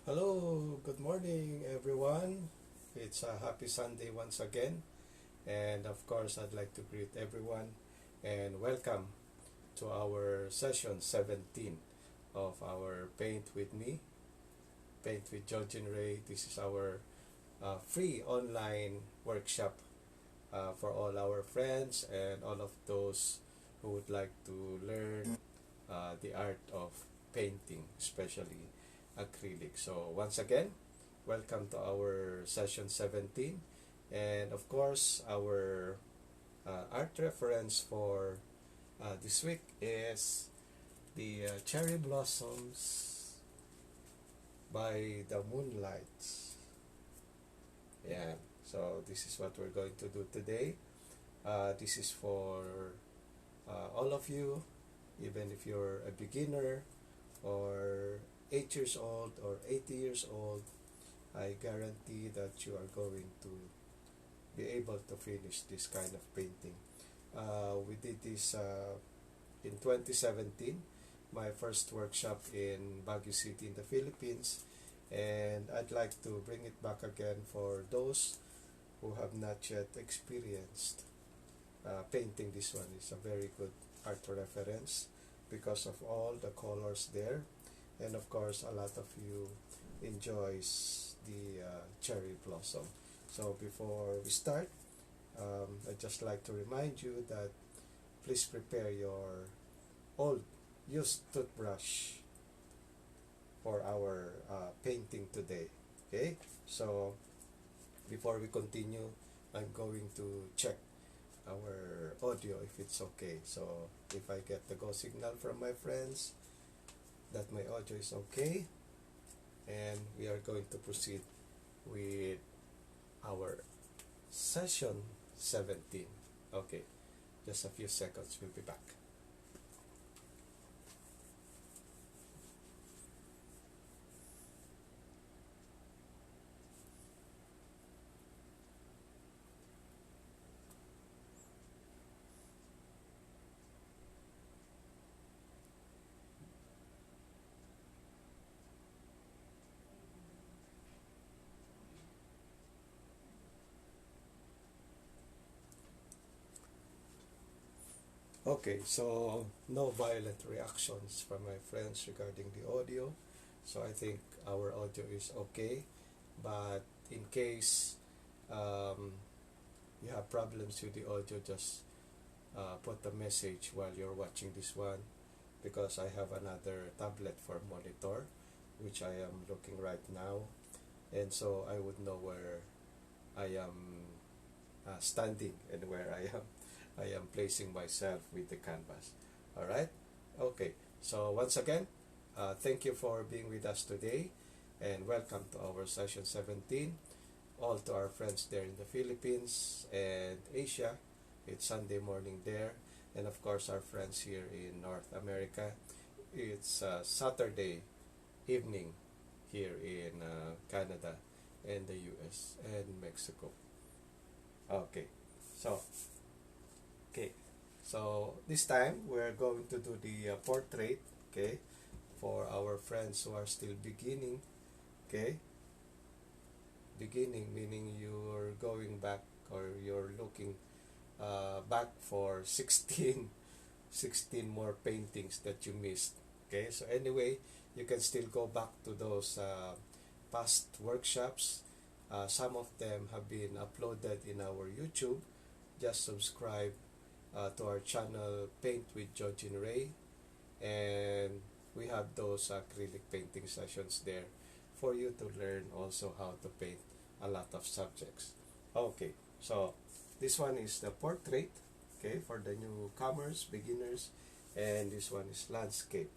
Hello, good morning everyone. It's a happy Sunday once again. And of course, I'd like to greet everyone and welcome to our session 17 of our Paint with Me, Paint with Georgian Ray. This is our free online workshop for all our friends and all of those who would like to learn the art of painting, especially acrylic. So once again, welcome to our session 17, and of course our art reference for this week is the Cherry Blossoms by the Moonlights. Yeah, so this is what we're going to do today. This is for all of you, even if you're a beginner or 8 years old or 80 years old. I guarantee that you are going to be able to finish this kind of painting. We did this in 2017, my first workshop in Baguio City in the Philippines, and I'd like to bring it back again for those who have not yet experienced painting. This one is a very good art reference because of all the colors there, and of course a lot of you enjoys the cherry blossom. So before we start, I'd just like to remind you that please prepare your old used toothbrush for our painting today. Okay, so before we continue, I'm going to check our audio if it's okay. So if I get the go signal from my friends that my audio is okay, and we are going to proceed with our session 17. Okay, just a few seconds, we'll be back. Okay, so no violent reactions from my friends regarding the audio. So I think our audio is okay. But in case um, you have problems with the audio, just put a message while you're watching this one, because I have another tablet for monitor, which I am looking right now. And so I would know where I am standing and where I am placing myself with the canvas. All right. Okay. So once again, thank you for being with us today, and welcome to our session 17. All to our friends there in the Philippines and Asia. It's Sunday morning there, and of course our friends here in North America. It's Saturday evening here in Canada and the US and Mexico. Okay, so okay, so this time we're going to do the portrait. Okay, for our friends who are still beginning. Okay, beginning meaning you're going back, or you're looking back for 16 more paintings that you missed. Okay, so anyway, you can still go back to those past workshops. Some of them have been uploaded in our YouTube. Just subscribe to our channel, Paint with Georgine Ray, and we have those acrylic painting sessions there for you to learn also how to paint a lot of subjects. Okay, so this one is the portrait, okay, for the newcomers, beginners, and this one is landscape.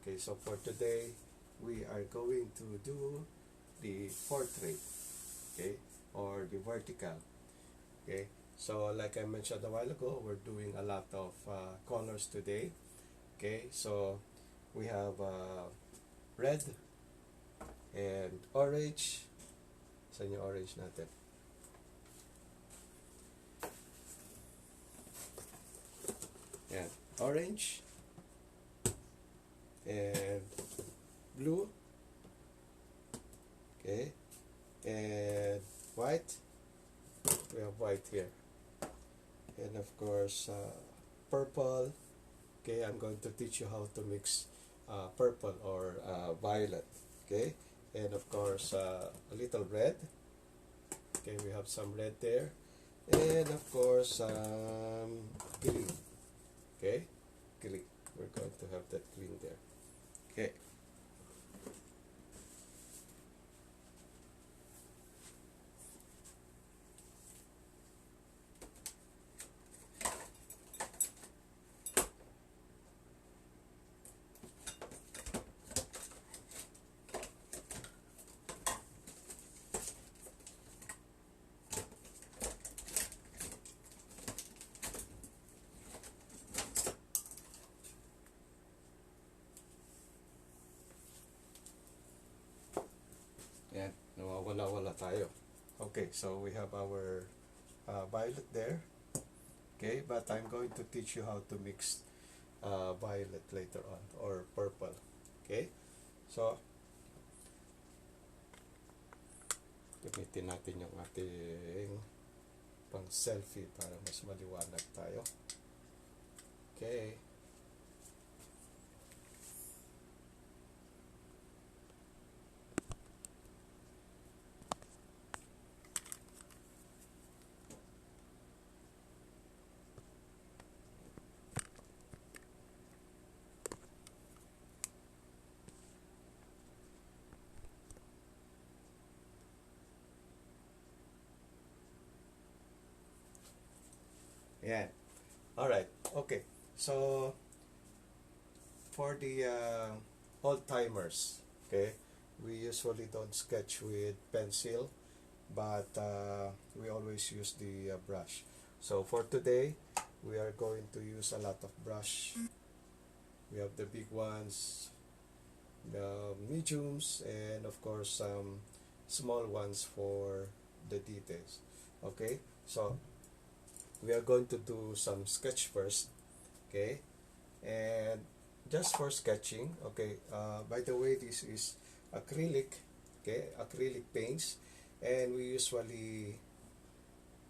Okay, so for today, we are going to do the portrait, okay, or the vertical, okay. So like I mentioned a while ago, we're doing a lot of colors today, okay. So we have red and orange. Saan yung orange natin? Yan, orange and blue, okay, and white. We have white here, and of course purple. Okay, I'm going to teach you how to mix purple or violet. Okay, and of course a little red. Okay, we have some red there, and of course green. Okay, green. We're going to have that green there. Okay. Yan, nawawala-wala tayo. Okay, so we have our violet there. Okay, but I'm going to teach you how to mix violet later on, or purple. Okay, so gamitin natin yung ating pang selfie para mas maliwanag tayo. Okay. Yan. Alright. Okay. So, for the old timers, okay, we usually don't sketch with pencil, but we always use the brush. So for today, we are going to use a lot of brush. We have the big ones, the mediums, and of course some small ones for the details. Okay, so we are going to do some sketch first. Okay, and just for sketching, okay, by the way, this is acrylic, okay, acrylic paints, and we usually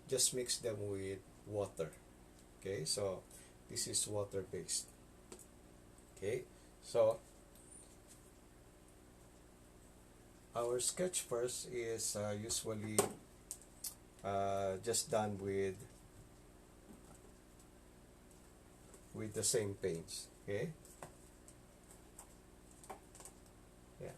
just mix them with water. Okay, so This is water-based. Okay, so our sketch first is usually just done with the same paints. Okay. Yeah.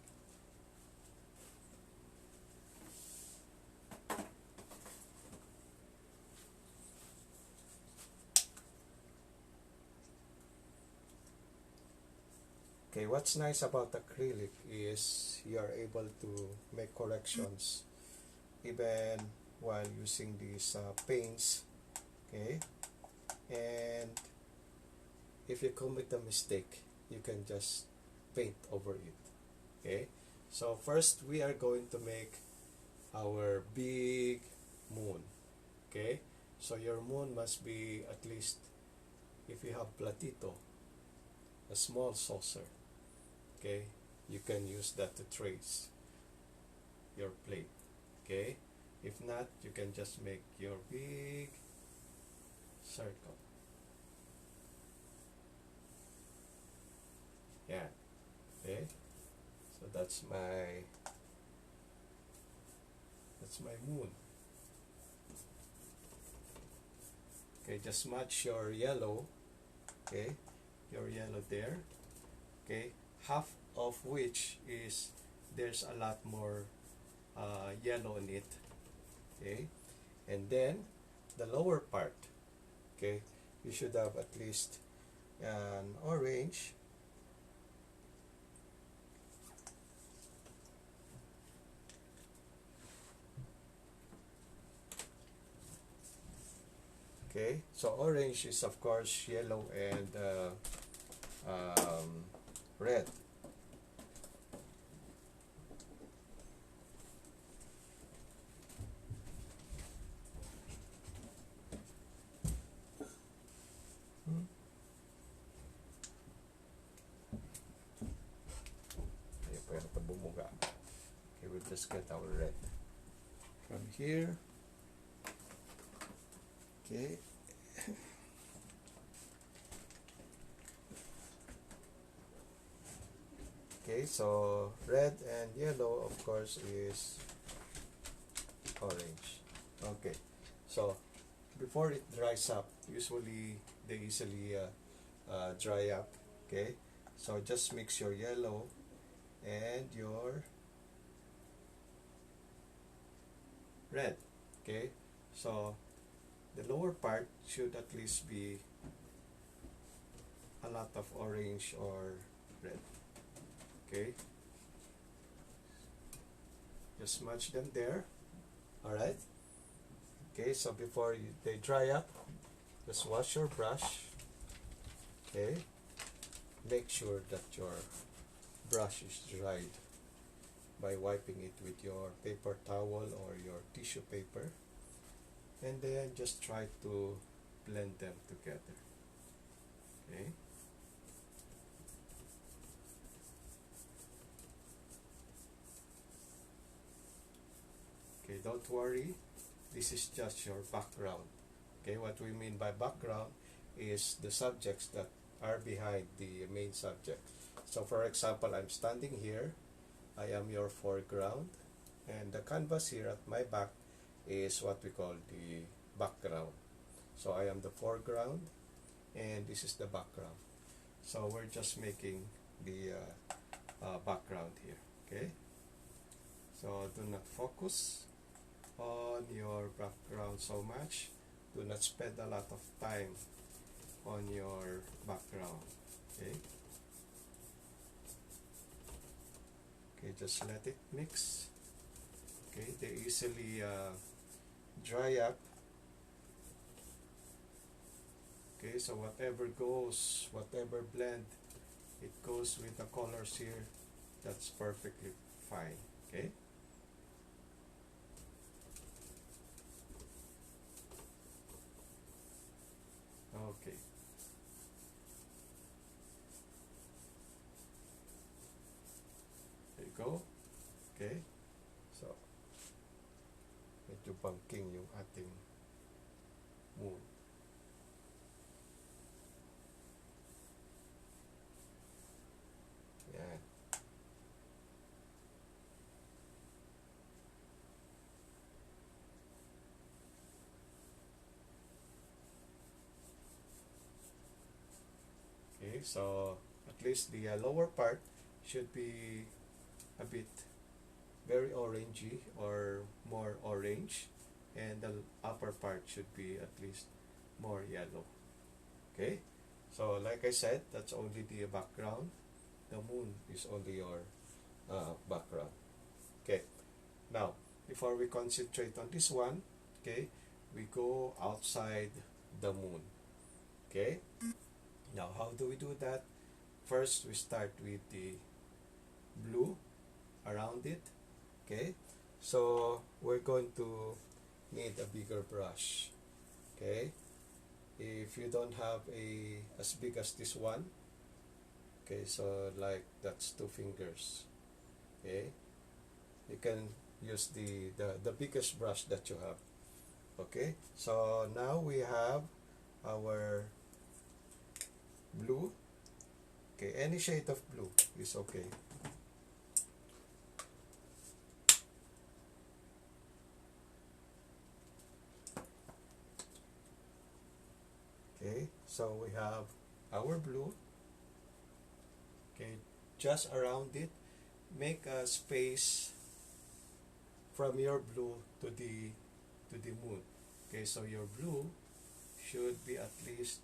Okay, what's nice about acrylic is you are able to make corrections even while using these paints. Okay, and if you commit a mistake, you can just paint over it. Okay, so first we are going to make our big moon. Okay, so your moon must be at least, if you have platito, a small saucer. Okay, you can use that to trace your plate. Okay, if not, you can just make your big circle. Yeah. Okay, so that's my moon. Okay, just match your yellow. Okay, your yellow there. Okay, half of which is there's a lot more yellow in it. Okay, and then the lower part. Okay, you should have at least an orange. Okay, so orange is of course yellow and red. Okay, pwede pa bumuga. Okay, we'll just get our red from here. Okay. Okay, so red and yellow of course is orange. Okay, so before it dries up, usually they easily dry up. Okay, so just mix your yellow and your red. Okay, so the lower part should at least be a lot of orange or red. Okay, just match them there. Alright. Okay, so before they dry up, just wash your brush. Okay, make sure that your brush is dried by wiping it with your paper towel or your tissue paper, and then just try to blend them together. Okay. Okay, don't worry, this is just your background. Okay, what we mean by background is the subjects that are behind the main subject. So for example, I'm standing here, I am your foreground, and the canvas here at my back is what we call the background. So I am the foreground, and this is the background. So we're just making the background here. Okay, so do not focus on your background so much. Do not spend a lot of time on your background. Okay, okay, just let it mix. Okay, they easily dry up. Okay, so whatever goes, whatever blend it goes with the colors here, that's perfectly fine. Okay, okay, there you go. Okay, so medyo bangking yung ating moon. so at least the lower part should be a bit very orangey or more orange, and the upper part should be at least more yellow. Okay, so like I said, that's only the background. The moon is only your background. Okay, now before we concentrate on this one, okay, we go outside the moon. Okay, now how do we do that? First we start with the blue around it. Okay, so we're going to need a bigger brush. Okay, if you don't have a as big as this one, okay, so like that's 2 fingers. Okay, you can use the biggest brush that you have. Okay, so now we have our blue. Okay, any shade of blue is okay. Okay, so we have our blue. Okay, just around it, make a space from your blue to the moon. Okay, so your blue should be at least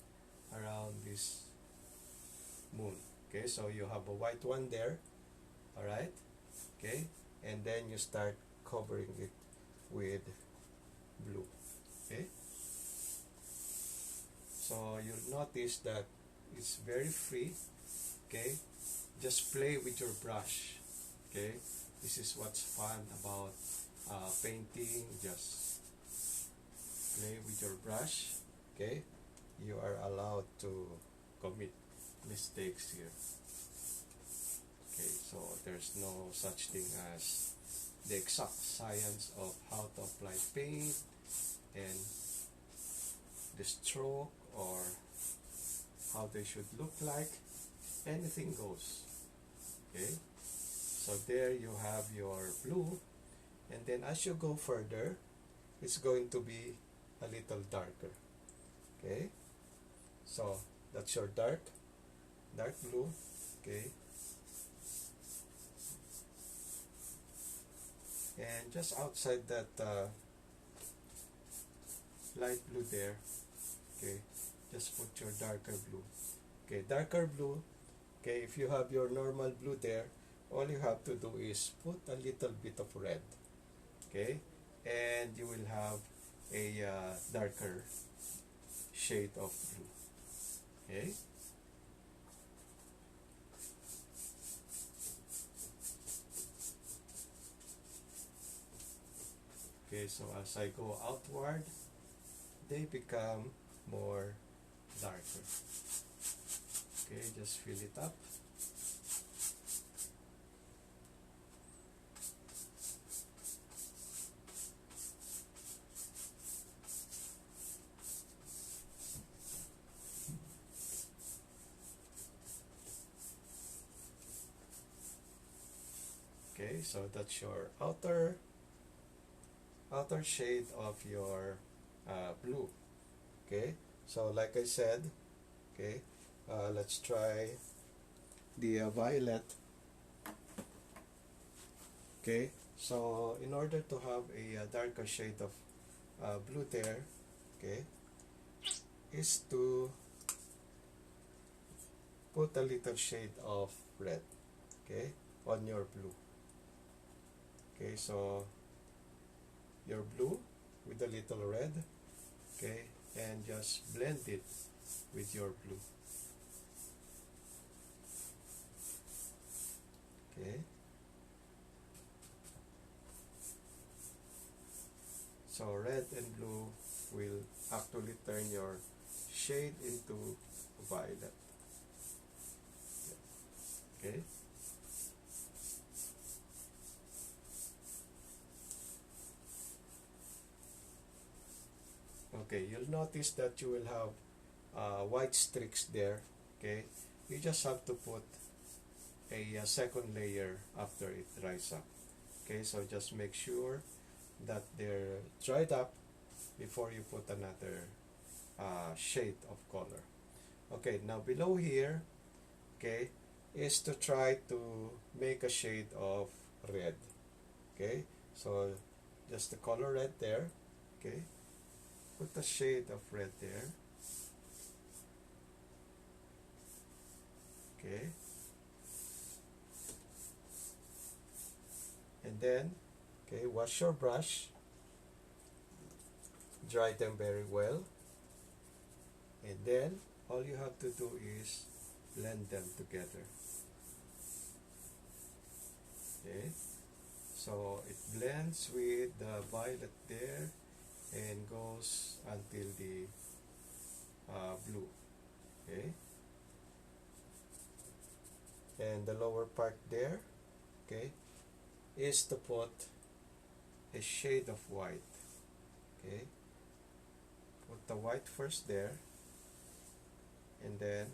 around this moon. Okay, so you have a white one there. All right. Okay, and then you start covering it with blue. Okay, so you'll notice that it's very free. Okay, just play with your brush. Okay, this is what's fun about painting. Just play with your brush. Okay, you are allowed to commit mistakes here. Okay, so there's no such thing as the exact science of how to apply paint and the stroke or how they should look like. Anything goes. Okay, so there you have your blue, and then as you go further, it's going to be a little darker. Okay, so that's your dark blue. Okay, and just outside that light blue there, okay, just put your darker blue. Okay, darker blue. Okay, if you have your normal blue there, all you have to do is put a little bit of red. Okay, and you will have a darker shade of blue. Okay, okay, so as I go outward, they become more darker. Okay, just fill it up. Okay, so that's your outer shade of your blue. Okay, so like I said, okay, let's try the violet. Okay, so in order to have a darker shade of blue there, okay, is to put a little shade of red, okay, on your blue. Okay, so your blue with a little red, okay, and just blend it with your blue. Okay, so red and blue will actually turn your shade into violet. Okay, okay, you'll notice that you will have white streaks there. Okay, you just have to put a second layer after it dries up. Okay, so just make sure that they're dried up before you put another shade of color. Okay, now below here, okay, is to try to make a shade of red. Okay, so just the color red there. Okay, put a shade of red there. Okay, and then, okay, wash your brush, dry them very well, and then all you have to do is blend them together. Okay, so it blends with the violet there and goes until the blue. Okay, and the lower part there, okay, is to put a shade of white. Okay, put the white first there and then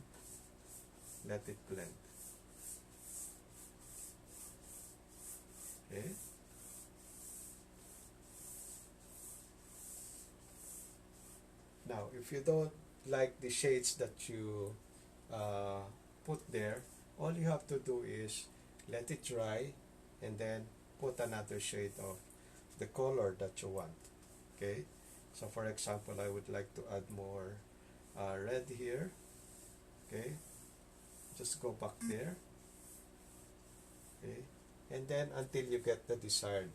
let it blend. Okay, now if you don't like the shades that you uh, put there, all you have to do is let it dry and then put another shade of the color that you want. Okay, so for example, I would like to add more red here. Okay, just go back there. Okay, and then until you get the desired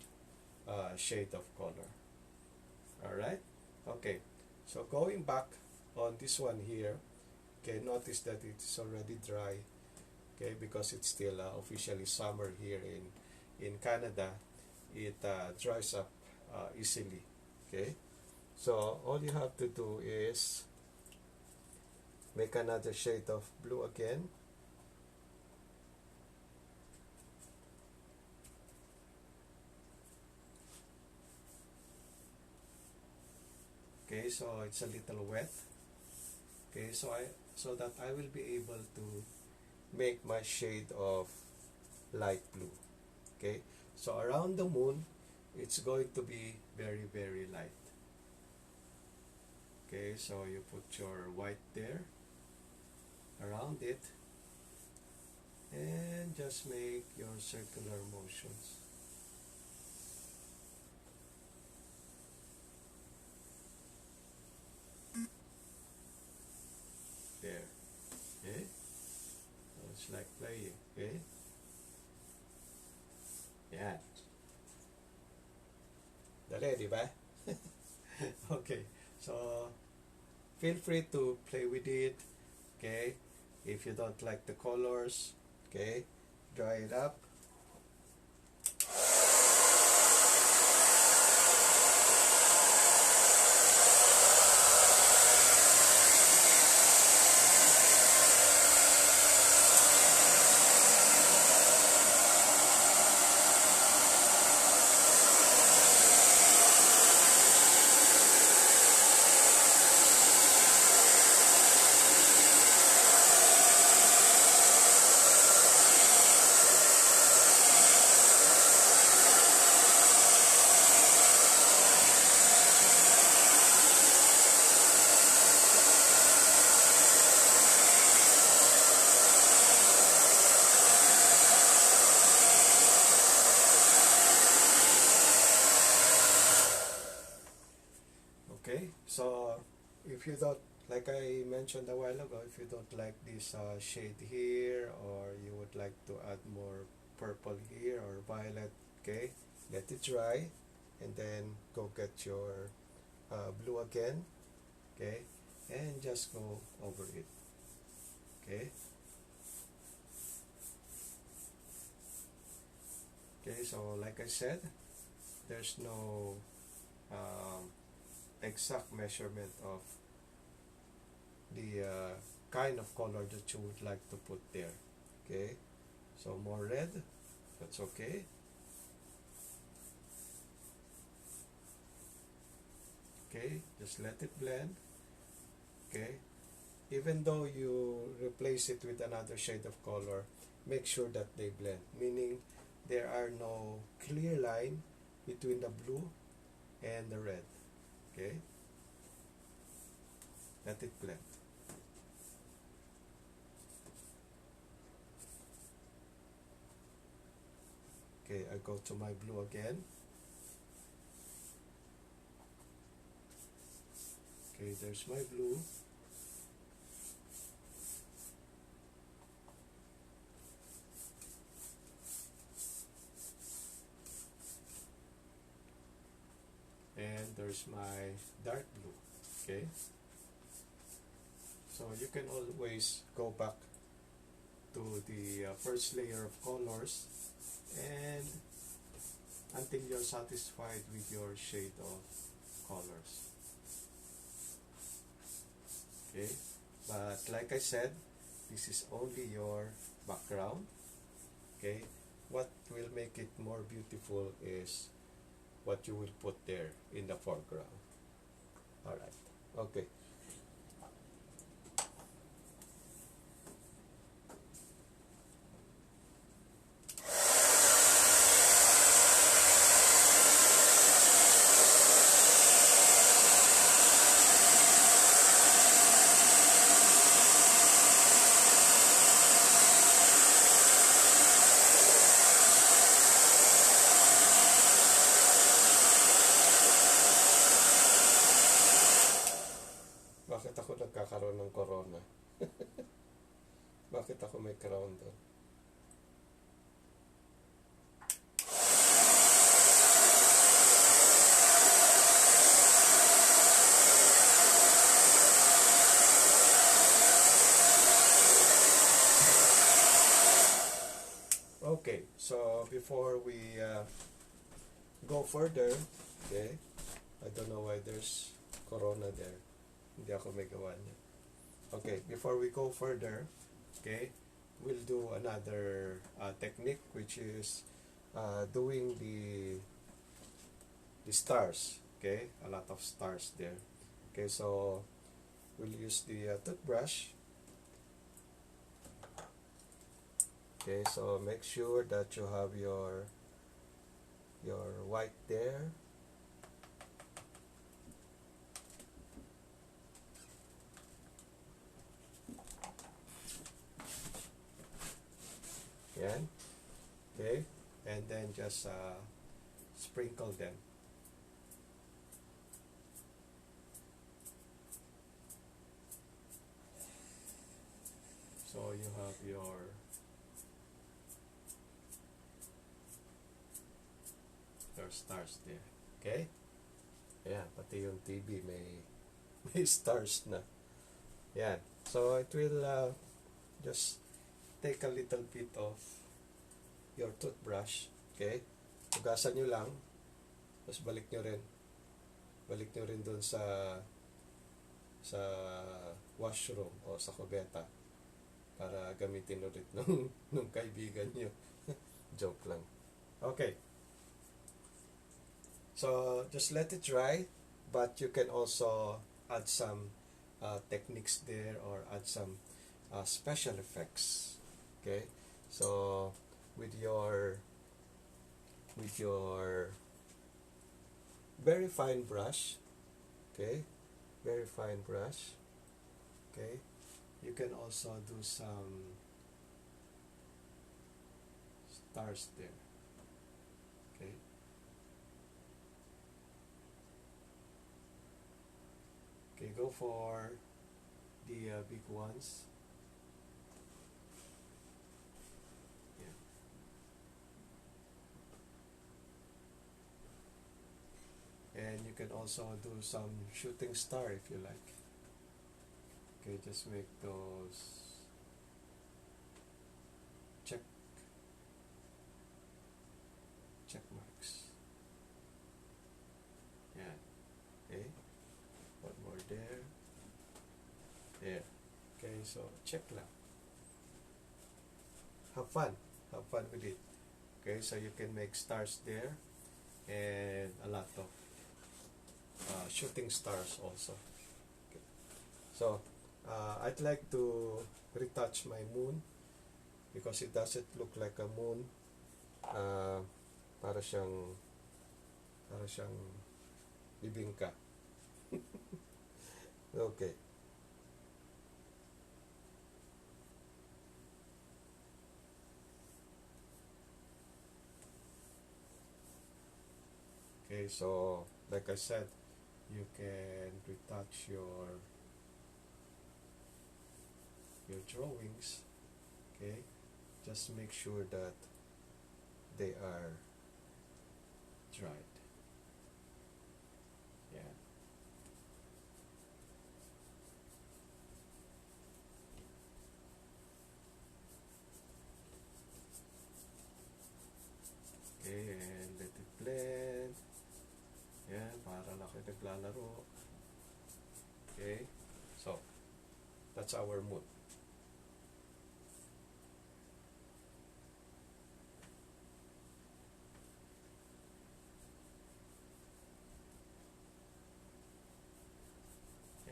shade of color. Alright, okay, so going back on this one here, okay, notice that it's already dry. Okay, because it's still officially summer here in Canada. It dries up easily. Okay, so all you have to do is make another shade of blue again. Okay, so it's a little wet. Okay, so that I will be able to make my shade of light blue. Okay, so around the moon, it's going to be very, very light. Okay, so you put your white there around it and just make your circular motions. There. Okay, so it's like playing. Okay, yeah. Dali, di ba? Okay, so feel free to play with it. Okay, if you don't like the colors, okay, dry it up. Okay, so if you don't, like I mentioned a while ago, if you don't like this shade here, or you would like to add more purple here or violet, okay, let it dry and then go get your blue again, okay, and just go over it. Okay, okay, so like I said, there's no exact measurement of the kind of color that you would like to put there. Okay, so more red, that's okay. Okay, just let it blend. Okay, even though you replace it with another shade of color, make sure that they blend, meaning there are no clear line between the blue and the red. Okay, let it blend. go to my blue again. Okay, there's my blue. And there's my dark blue. Okay, so you can always go back to the first layer of colors and until you're satisfied with your shade of colors. Okay, but like I said, this is only your background. Okay, what will make it more beautiful is what you will put there in the foreground. All right, okay. Bakit ako nagkakaroon ng corona? Bakit ako may crown doon? Okay, so before we go further, okay, I don't know why there's corona there. Hindi ako may gawa niya. Okay, before we go further, okay, we'll do another technique, which is doing the stars. Okay, a lot of stars there. Okay, so we'll use the toothbrush. Okay, so make sure that you have your white there. Yan. Okay, and then just sprinkle them. So you have your stars there. Okay? Ayan, pati yung TV may stars na. Yan. So it will just take a little bit of your toothbrush. Okay? Hugasan nyo lang. Tapos balik nyo rin. Balik nyo rin dun sa washroom o sa kubeta para gamitin ulit nung kaibigan nyo. Joke lang. Okay. So just let it dry, but you can also add some techniques there or add some special effects. Okay, so with your very fine brush, okay, very fine brush, okay, you can also do some stars there. Okay. Okay, go for the big ones. Yeah. And you can also do some shooting star if you like. Okay, just make those check marks. Yeah. Okay. One more there. There. Okay, so check lang. Have fun with it. Okay, so you can make stars there and a lot of shooting stars also. Okay. So I'd like to retouch my moon because it doesn't look like a moon. Para siyang bibingka. Okay. Okay, so like I said, you can retouch your drawings. Okay, just make sure that they are dried. Yeah. Okay, and let it blend. Yan, para na kayo naglalaro. Okay, so that's our mood.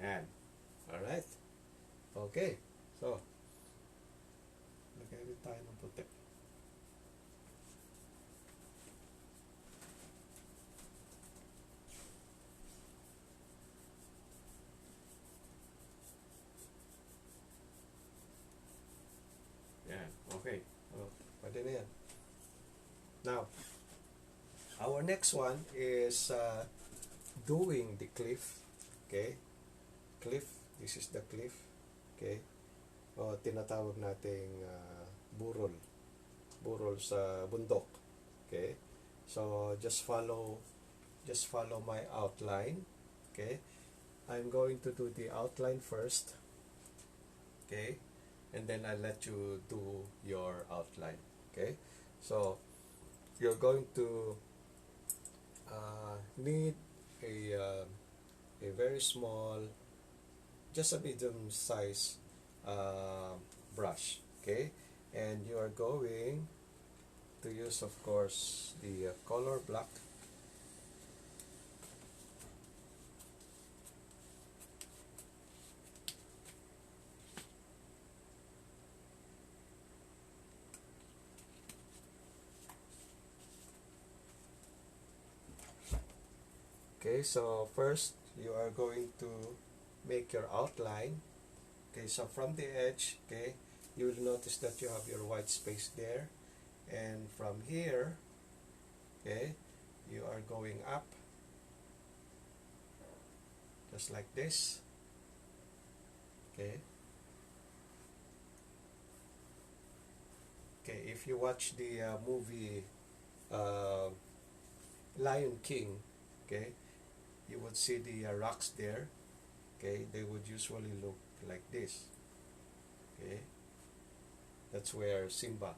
Yan. Alright. Okay. So, lagay rin tayo ng puti. Yan. Okay. Oh, pwede na yan. Now, our next one is doing the cliff. Okay? Cliff. This is the cliff. Okay? O tinatawag nating burol. Burol sa bundok. Okay? So, just follow my outline. Okay? I'm going to do the outline first. Okay? And then I'll let you do your outline. Okay? So, you're going to need a very small, just a medium size brush. Okay? And you are going to use, of course, the color black. Okay, so first you are going to make your outline. Okay, so from the edge, okay, you will notice that you have your white space there, and from here, okay, you are going up just like this. Okay. Okay, if you watch the movie uh, Lion King, okay, you would see the rocks there. Okay, they would usually look like this. Okay, that's where Simba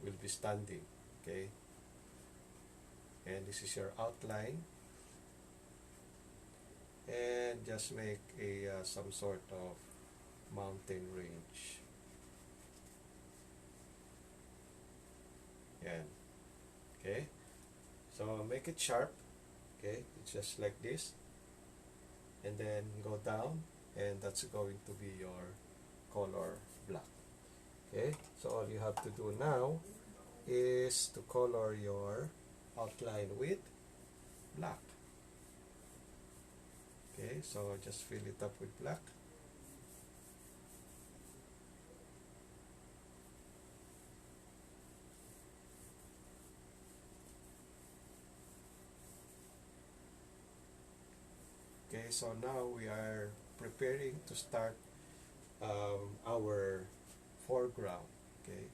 will be standing. Okay, and this is your outline, and just make a some sort of mountain range. Yan. Okay, so make it sharp. Okay, it's just like this, and then go down, and that's going to be your color black. Okay, so all you have to do now is to color your outline with black. Okay, so just fill it up with black. Okay, so now we are preparing to start our foreground. Okay,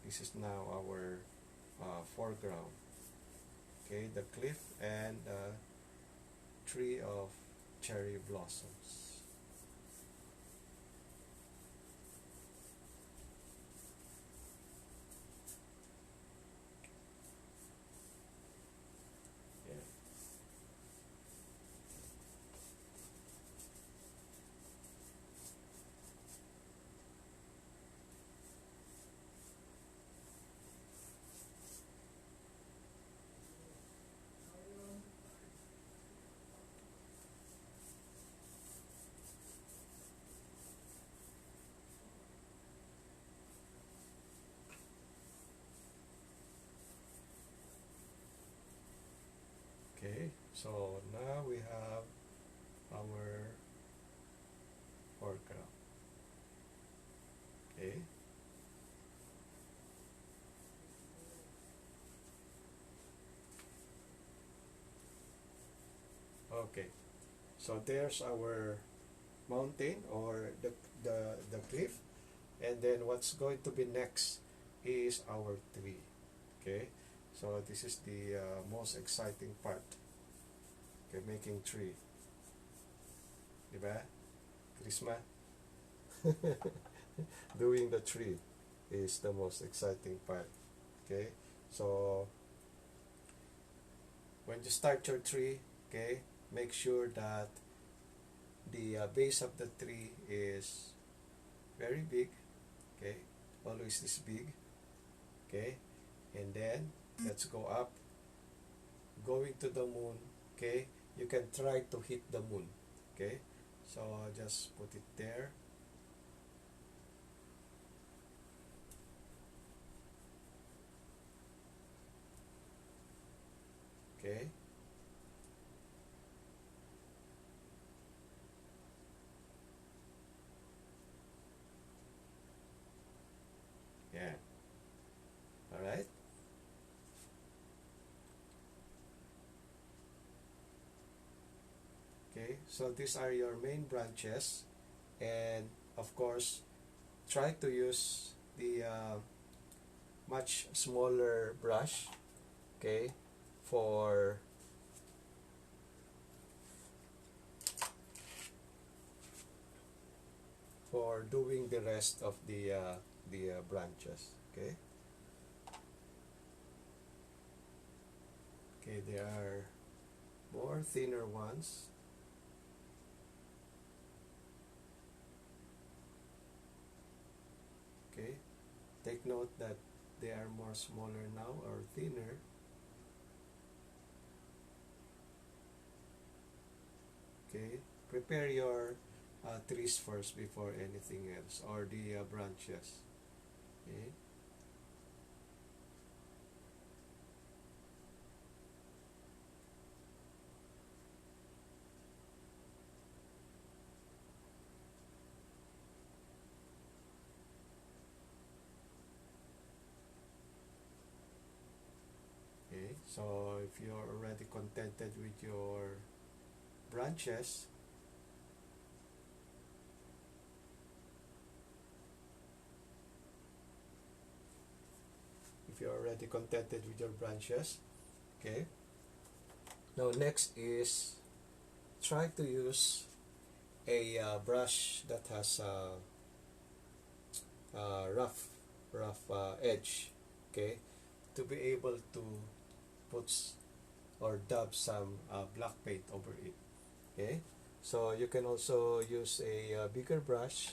this is now our foreground. Okay, the cliff and tree of cherry blossoms. Yeah. Okay, so now we have our foreground. Okay. Okay, so there's our mountain or the cliff, and then what's going to be next is our tree. Okay, so this is the most exciting part. Okay, making tree, diba? Krisma? Doing the tree is the most exciting part. Okay, so when you start your tree, okay, make sure that the base of the tree is very big. Okay, always this big. Okay, and then let's go up, going to the moon. Okay, you can try to hit the moon. Okay, so just put it there. Okay, yeah, all right. Okay, so these are your main branches, and of course try to use the much smaller brush, okay, for doing the rest of the branches. Okay, okay, there are more thinner ones. Okay, take note that they are more smaller now or thinner. Okay, prepare your trees first before anything else, or the branches. Okay, okay, so if you're already contented with your branches, okay, now next is try to use a brush that has a rough edge, okay, to be able to put or dab some black paint over it. Okay, so you can also use a bigger brush,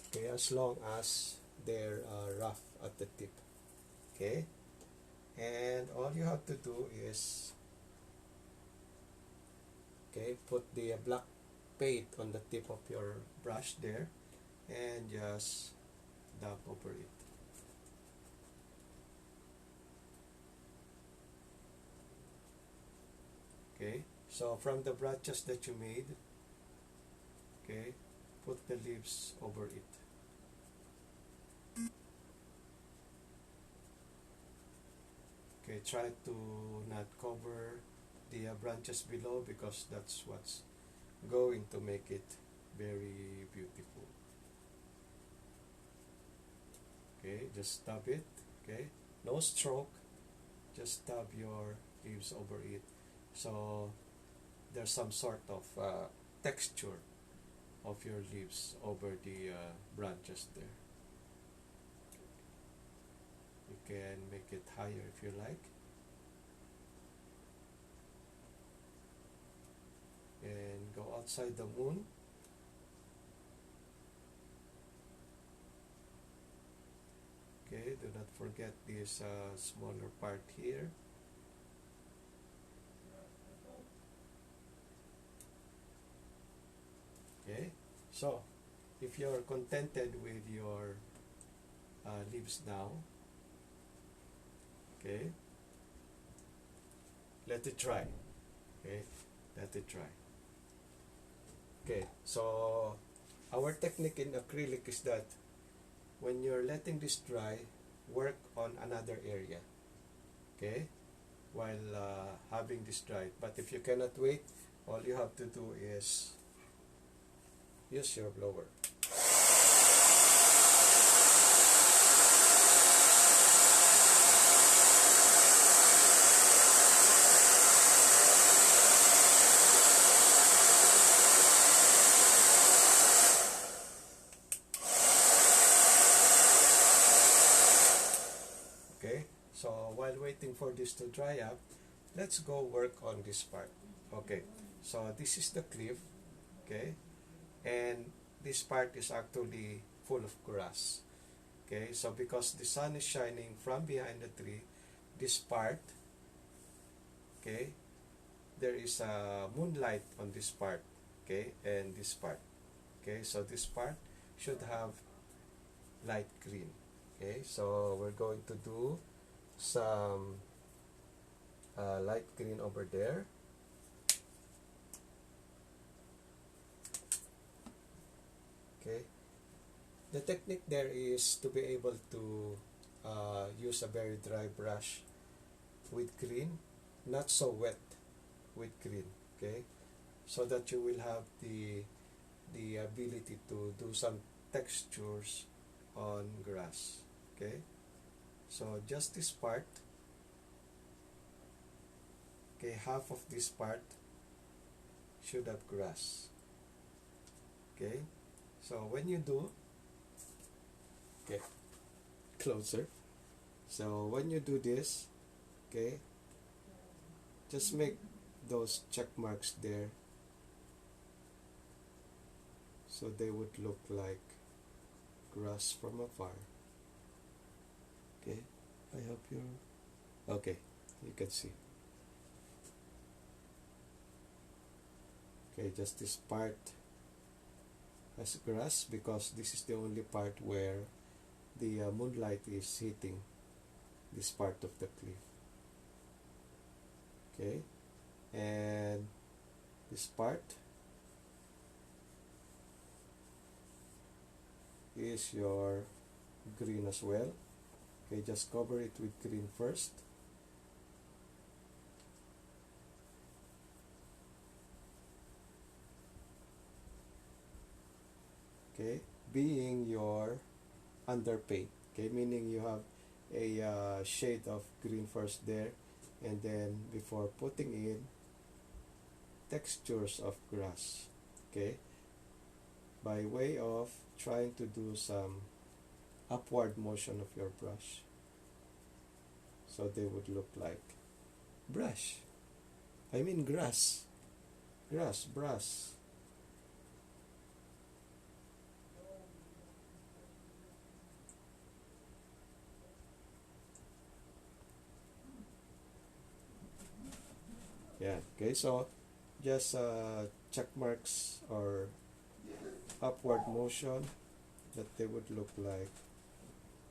okay, as long as they're rough at the tip. Okay, and all you have to do is, okay, put the black paint on the tip of your brush there and just dab over it. Okay, so from the branches that you made, okay, put the leaves over it. Okay, try to not cover the branches below, because that's what's going to make it very beautiful. Okay, just dab it. Okay, no stroke, just dab your leaves over it, so there's some sort of texture of your leaves over the branches there. You can make it higher if you like, and go outside the moon. Okay, do not forget this smaller part here. Okay, so if you're contented with your leaves now, okay, let it dry. Okay, let it dry. Okay, so our technique in acrylic is that when you're letting this dry, work on another area. Okay, while having this dried. But if you cannot wait, all you have to do is use your blower. Okay, so while waiting for this to dry up, let's go work on this part. Okay, so this is the cliff, okay, and this part is actually full of grass. Okay, so because the sun is shining from behind the tree, this part, okay, there is a moonlight on this part, okay, and this part. Okay, so this part should have light green. Okay, so we're going to do some light green over there. Okay, the technique there is to be able to use a very dry brush with green, not so wet with green. Okay, so that you will have the ability to do some textures on grass. Okay, so just this part, okay, half of this part should have grass. Okay, so when you do, okay, closer, so when you do this, okay, just make those check marks there so they would look like grass from afar. Okay, I hope you, okay, you can see. Okay, just this part has grass because this is the only part where the moonlight is hitting this part of the cliff. Okay, and this part is your green as well. Okay, just cover it with green first. Okay, being your underpaint. Okay, meaning you have a shade of green first there, and then before putting in textures of grass. Okay, by way of trying to do some upward motion of your brush so they would look like brush. I mean grass. Brush. Yeah, okay, so just check marks or upward motion that they would look like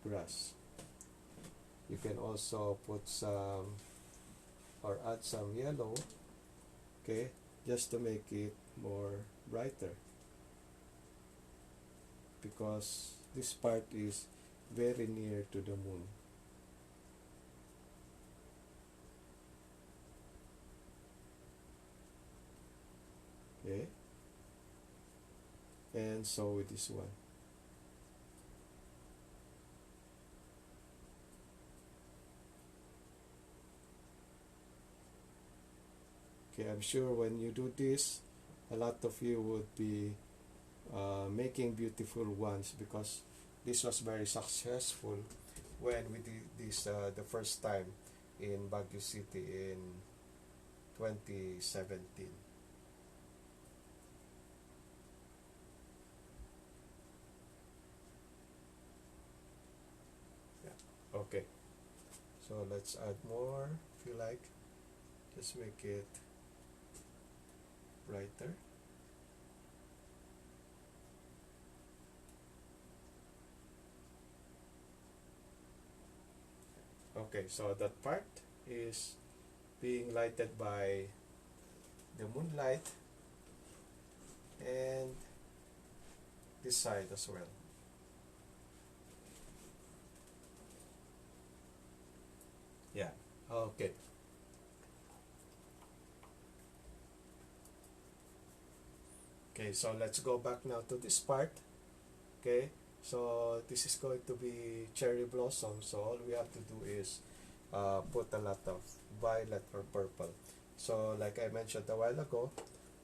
grass. You can also put some or add some yellow, okay, just to make it more brighter, because this part is very near to the moon. Okay, and so with this one. Okay, I'm sure when you do this, a lot of you would be making beautiful ones, because this was very successful when we did this the first time in Baguio City in 2017. Yeah. Okay, so let's add more if you like. Just make it brighter. Okay, so that part is being lighted by the moonlight, and this side as well. Yeah, okay. Okay, so let's go back now to this part. Okay, so this is going to be cherry blossom, so all we have to do is put a lot of violet or purple. So like I mentioned a while ago,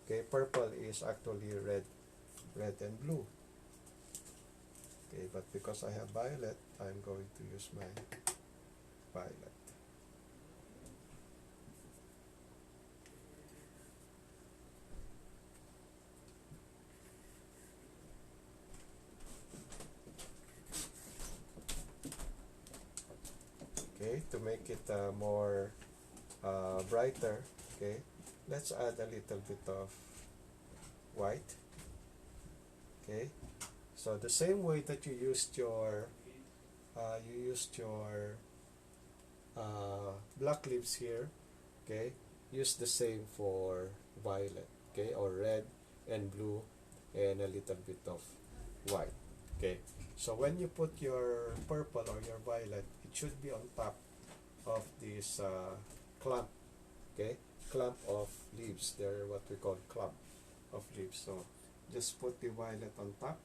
okay, purple is actually red and blue. Okay, but because I have violet, I'm going to use my violet. Okay, to make it more brighter, okay, let's add a little bit of white. Okay, so the same way that you used your black leaves here, okay, use the same for violet, okay, or red and blue and a little bit of white. Okay, so when you put your purple or your violet, it should be on top of this clump, okay, clump of leaves. They're what we call clump of leaves. So just put the violet on top.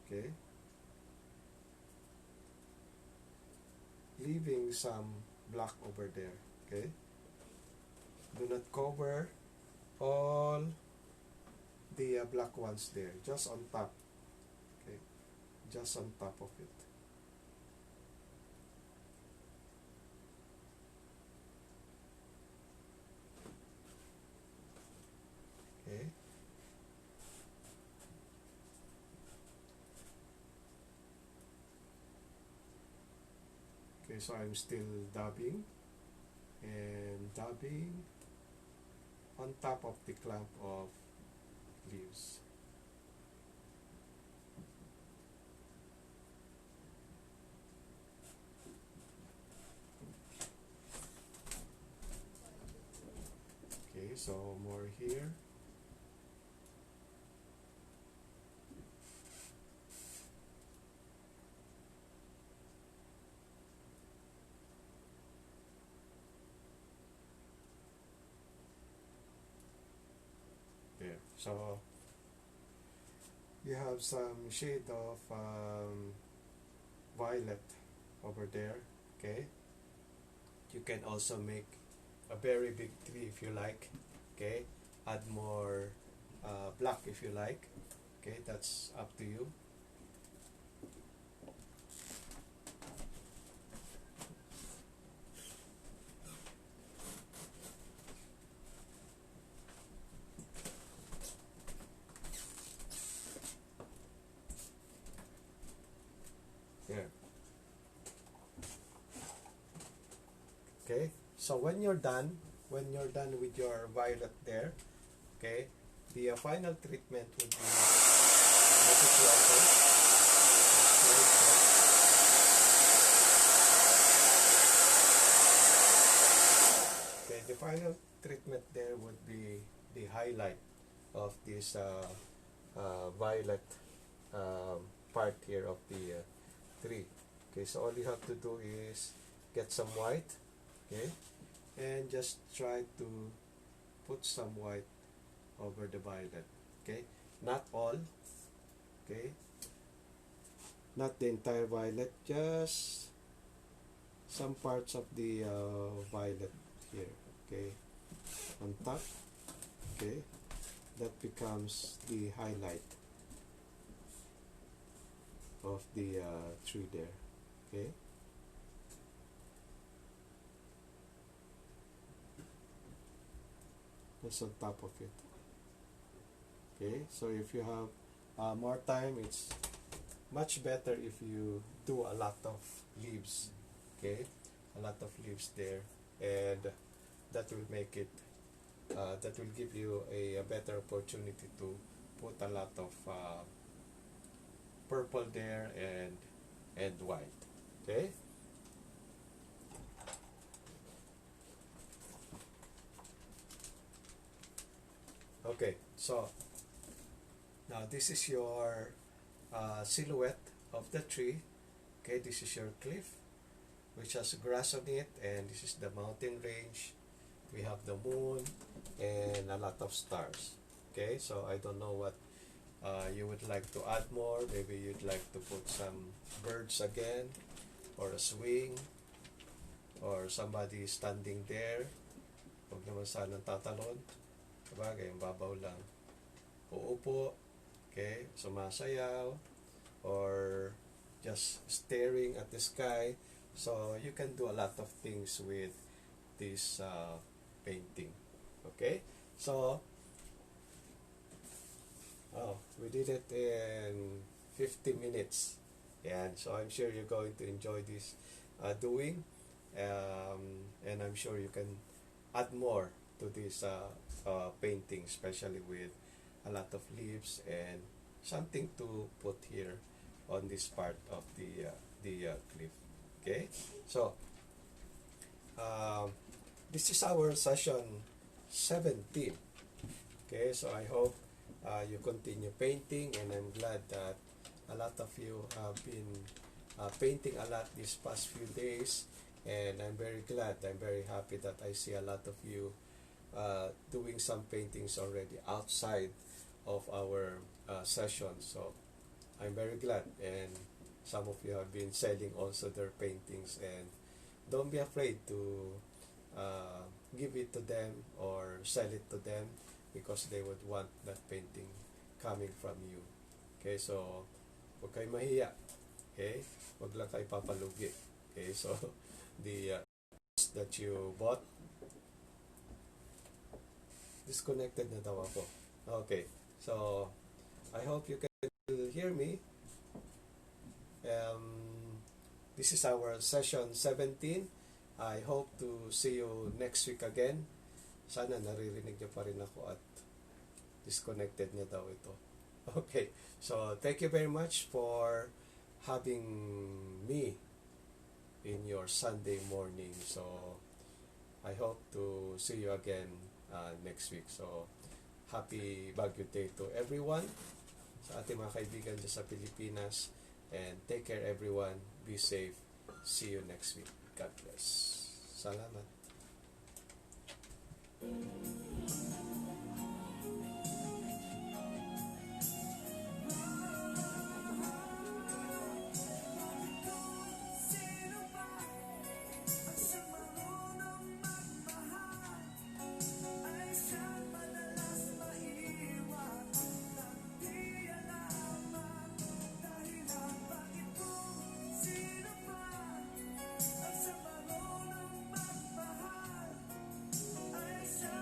Okay, leaving some black over there. Okay, do not cover all the black ones there, just on top. Okay, just on top of it. Okay, okay, so I'm still dabbing and dabbing on top of the clump of leaves. Okay, so more here. There. So you have some shade of violet over there. Okay, you can also make a very big tree if you like. Okay, add more black if you like. Okay, that's up to you. There. Okay, so when you're done with your violet there, okay, the final treatment would be let it water. Okay, the final treatment there would be the highlight of this violet part here of the tree. Okay, so all you have to do is get some white, okay, and just try to put some white over the violet. Okay, not all, okay, not the entire violet, just some parts of the violet here. Okay, on top. Okay, that becomes the highlight of the tree there. Okay, that's on top of it. Okay, so if you have more time, it's much better if you do a lot of leaves. Okay, a lot of leaves there, and that will make it that will give you a better opportunity to put a lot of purple there and white. Okay, okay, so now this is your silhouette of the tree. Okay, this is your cliff which has grass on it, and this is the mountain range, we have the moon and a lot of stars. Okay, so I don't know what you would like to add more. Maybe you'd like to put some birds again, or a swing, or somebody standing there. Huwag naman sanang tatalon. Sabagay, yung babaw lang. Uupo, okay, sumasayaw, or just staring at the sky. So you can do a lot of things with this painting. Okay, so we did it in 50 minutes. And so I'm sure you're going to enjoy this doing. And I'm sure you can add more to this painting, especially with a lot of leaves and something to put here on this part of the cliff. Okay, so this is our session 17. Okay, so I hope you continue painting, and I'm glad that a lot of you have been painting a lot these past few days, and I'm very glad, I'm very happy that I see a lot of you doing some paintings already outside of our session. So I'm very glad, and some of you have been selling also their paintings, and don't be afraid to give it to them or sell it to them, because they would want that painting coming from you. Okay, so huwag kayo mahiya. Okay, huwag lang kayo papalugi. Okay, so the that you bought, disconnected na daw ako. Okay, so I hope you can hear me. This is our session 17. I hope to see you next week again. Sana naririnig niyo pa rin ako at disconnected niya daw ito. Okay, so thank you very much for having me in your Sunday morning. So I hope to see you again next week. So happy Baguio Day to everyone, sa ating mga kaibigan dyan sa Pilipinas, and take care everyone. Be safe. See you next week. God bless. Salamat.